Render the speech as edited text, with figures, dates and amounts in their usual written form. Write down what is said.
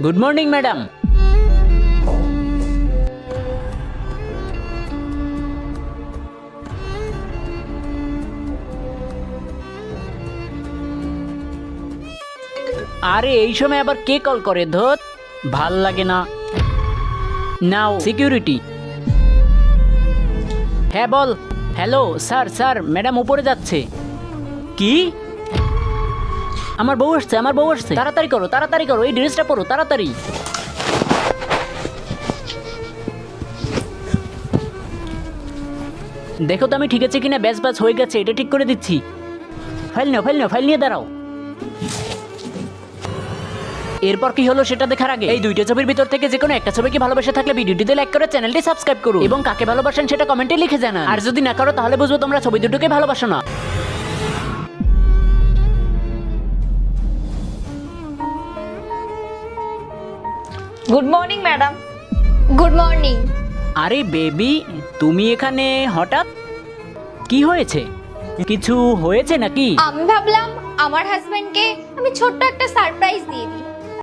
Good morning madam. আরে এই সময় আবার কে কল করে? ধত, ভাল লাগে না। নাও সিকিউরিটি। হ্যাঁ বল। হ্যালো স্যার, স্যার ম্যাডাম উপরে যাচ্ছে। কি? আমার বউ আসছে, আমার বউ আসছে, তাড়াতাড়ি করো, তাড়াতাড়ি করো, এই ড্রেসটা পরো তাড়াতাড়ি। দেখো তো আমি ঠিক আছে কিনা। ব্যাস ব্যাস হয়ে গেছে, এটা ঠিক করে দিচ্ছি। ফাইল নাও, ফাইল নাও, ফাইল নিয়ে দাঁড়াও। এরপর কি হলো সেটা দেখার আগে এই দুইটা ছবির ভিতর থেকে যে কোনো একটা ছবিকে ভালোবাসা থাকলে ভিডিওটিতে লাইক করে চ্যানেলটি সাবস্ক্রাইব করো এবং কাকে ভালোবাসেন সেটা কমেন্টে লিখে জানান। আর যদি না করো তাহলে বুঝবো তোমরা ছবি দুটোকে ভালোবাসো না। Good morning madam. Good morning. আরে বেবি, তুমি এখানে হঠাৎ? কি হয়েছে? কিছু হয়েছে নাকি? আমি ভাবলাম আমার হাজবেন্ডকে আমি ছোট্ট একটা সারপ্রাইজ দিয়ে দিই।